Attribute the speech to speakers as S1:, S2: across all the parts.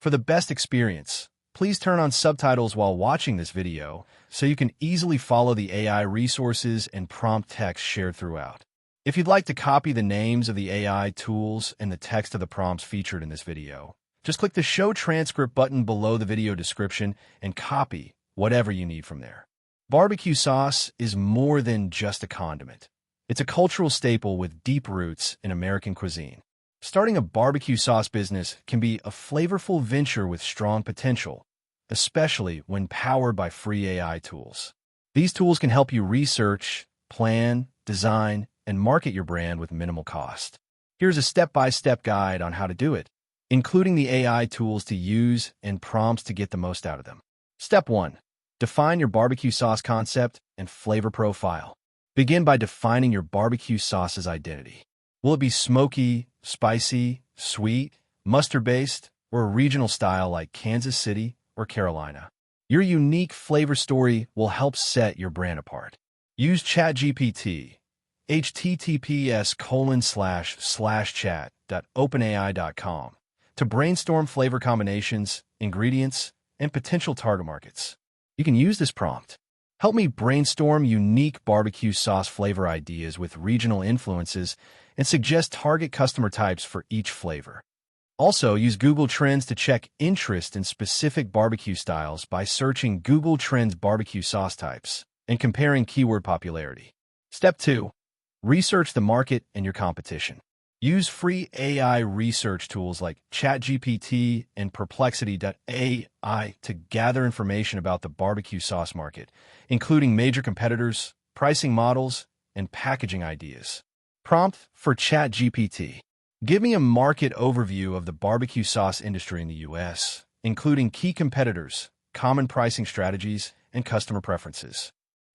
S1: For the best experience, please turn on subtitles while watching this video so you can easily follow the AI resources and prompt text shared throughout. If you'd like to copy the names of the AI tools and the text of the prompts featured in this video, just click the Show Transcript button below the video description and copy whatever you need from there. Barbecue sauce is more than just a condiment. It's a cultural staple with deep roots in American cuisine. Starting a barbecue sauce business can be a flavorful venture with strong potential, especially when powered by free AI tools. These tools can help you research, plan, design, and market your brand with minimal cost. Here's a step-by-step guide on how to do it, including the AI tools to use and prompts to get the most out of them. Step 1. Define your barbecue sauce concept and flavor profile. Begin by defining your barbecue sauce's identity. Will it be smoky, spicy, sweet, mustard-based, or a regional style like Kansas City or Carolina? Your unique flavor story will help set your brand apart. Use ChatGPT, https://chat.openai.com, to brainstorm flavor combinations, ingredients, and potential target markets. You can use this prompt. Help me brainstorm unique barbecue sauce flavor ideas with regional influences and suggest target customer types for each flavor. Also, use Google Trends to check interest in specific barbecue styles by searching Google Trends barbecue sauce types and comparing keyword popularity. Step 2. Research the market and your competition. Use free AI research tools like ChatGPT and Perplexity.ai to gather information about the barbecue sauce market, including major competitors, pricing models, and packaging ideas. Prompt for ChatGPT. Give me a market overview of the barbecue sauce industry in the U.S., including key competitors, common pricing strategies, and customer preferences.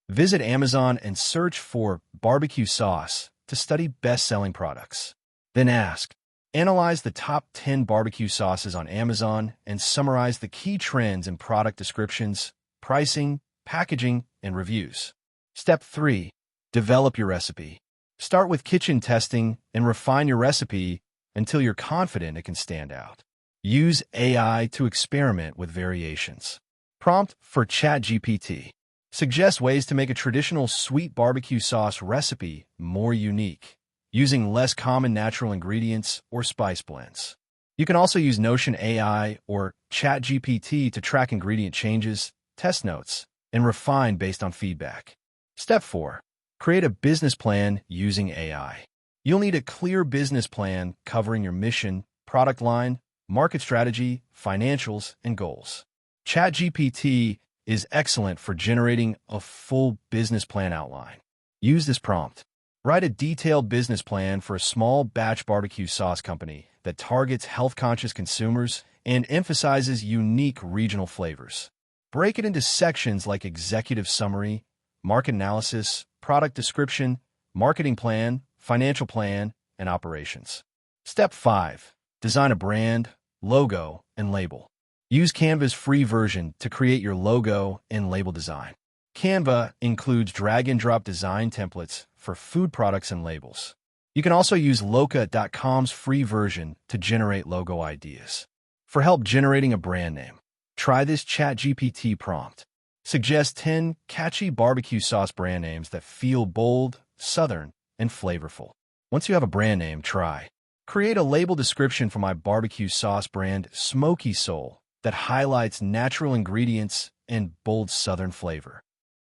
S1: Visit Amazon and search for barbecue sauce to study best-selling products. Then ask, analyze the top 10 barbecue sauces on Amazon and summarize the key trends in product descriptions, pricing, packaging, and reviews. Step 3. Develop your recipe. Start with kitchen testing and refine your recipe until you're confident it can stand out. Use AI to experiment with variations. Prompt for ChatGPT. Suggest ways to make a traditional sweet barbecue sauce recipe more unique, using less common natural ingredients or spice blends. You can also use Notion AI or ChatGPT to track ingredient changes, test notes, and refine based on feedback. Step 4. Create a business plan using AI. You'll need a clear business plan covering your mission, product line, market strategy, financials, and goals. ChatGPT is excellent for generating a full business plan outline. Use this prompt. Write a detailed business plan for a small batch barbecue sauce company that targets health-conscious consumers and emphasizes unique regional flavors. Break it into sections like executive summary, market analysis, product description, marketing plan, financial plan, and operations. Step 5. Design a brand, logo, and label. Use Canva's free version to create your logo and label design. Canva includes drag-and-drop design templates for food products and labels. You can also use Loca.com's free version to generate logo ideas. For help generating a brand name, try this ChatGPT prompt. Suggest 10 catchy barbecue sauce brand names that feel bold, southern, and flavorful. Once you have a brand name, try. Create a label description for my barbecue sauce brand, Smoky Soul, that highlights natural ingredients and bold southern flavor.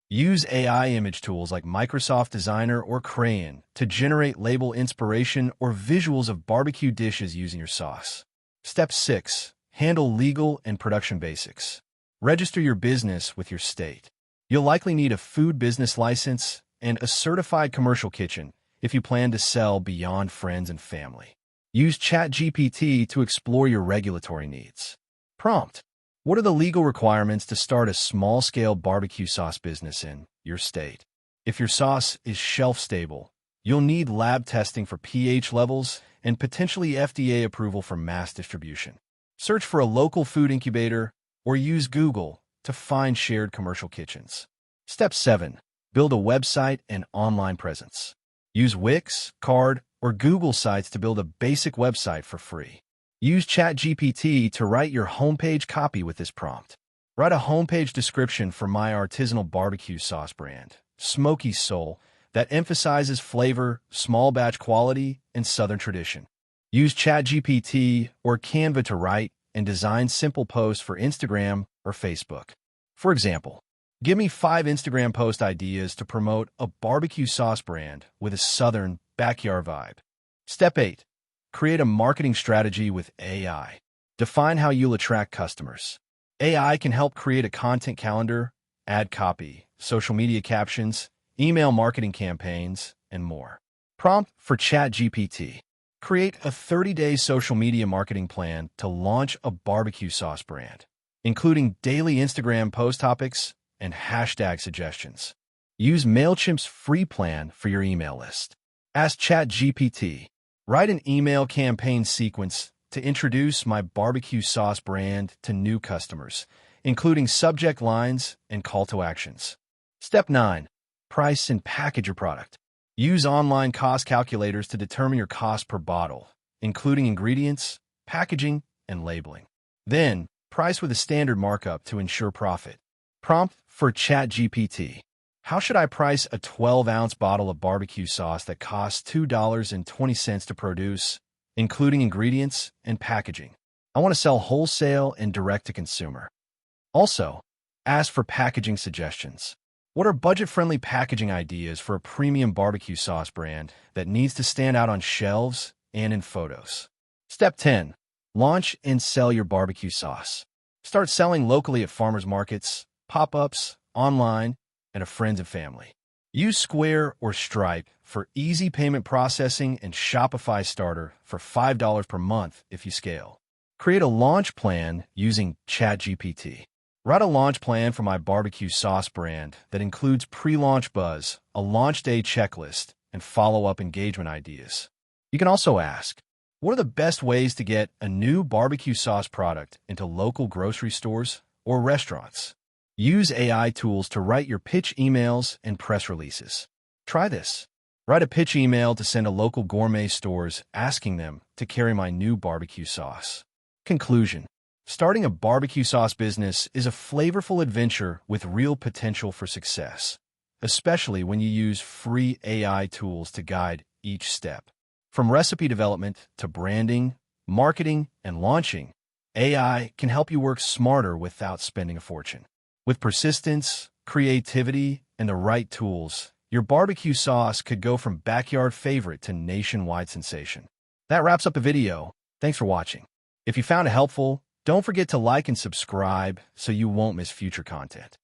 S1: Use AI image tools like Microsoft Designer or Crayon to generate label inspiration or visuals of barbecue dishes using your sauce. Step 6. Handle legal and production basics. Register your business with your state. You'll likely need a food business license and a certified commercial kitchen if you plan to sell beyond friends and family. Use ChatGPT to explore your regulatory needs. Prompt. What are the legal requirements to start a small-scale barbecue sauce business in your state? If your sauce is shelf-stable, you'll need lab testing for pH levels and potentially FDA approval for mass distribution. Search for a local food incubator or use Google to find shared commercial kitchens. Step 7. Build a website and online presence. Use Wix, Card, or Google Sites to build a basic website for free. Use ChatGPT to write your homepage copy with this prompt. Write a homepage description for my artisanal barbecue sauce brand, Smoky Soul, that emphasizes flavor, small batch quality, and Southern tradition. Use ChatGPT or Canva to write and design simple posts for Instagram or Facebook. For example, give me 5 Instagram post ideas to promote a barbecue sauce brand with a Southern backyard vibe. Step 8. Create a marketing strategy with AI. Define how you'll attract customers. AI can help create a content calendar, ad copy, social media captions, email marketing campaigns, and more. Prompt for ChatGPT. Create a 30-day social media marketing plan to launch a barbecue sauce brand, including daily Instagram post topics and hashtag suggestions. Use MailChimp's free plan for your email list. Ask ChatGPT. Write an email campaign sequence to introduce my barbecue sauce brand to new customers, including subject lines and call to actions. Step 9. Price and package your product. Use online cost calculators to determine your cost per bottle, including ingredients, packaging, and labeling. Then, price with a standard markup to ensure profit. Prompt for ChatGPT. How should I price a 12-ounce bottle of barbecue sauce that costs $2.20 to produce, including ingredients and packaging? I want to sell wholesale and direct to consumer. Also, ask for packaging suggestions. What are budget-friendly packaging ideas for a premium barbecue sauce brand that needs to stand out on shelves and in photos? Step 10. Launch and sell your barbecue sauce. Start selling locally at farmers markets, pop-ups, online, and to friends and family. Use Square or Stripe for easy payment processing and Shopify Starter for $5 per month if you scale. Create a launch plan using ChatGPT. Write a launch plan for my barbecue sauce brand that includes pre-launch buzz, a launch day checklist, and follow-up engagement ideas. You can also ask, what are the best ways to get a new barbecue sauce product into local grocery stores or restaurants? Use AI tools to write your pitch emails and press releases. Try this. Write a pitch email to send to local gourmet stores asking them to carry my new barbecue sauce. Conclusion. Starting a barbecue sauce business is a flavorful adventure with real potential for success, especially when you use free AI tools to guide each step. From recipe development to branding, marketing, and launching, AI can help you work smarter without spending a fortune. With persistence, creativity, and the right tools, your barbecue sauce could go from backyard favorite to nationwide sensation. That wraps up the video. Thanks for watching. If you found it helpful, don't forget to like and subscribe so you won't miss future content.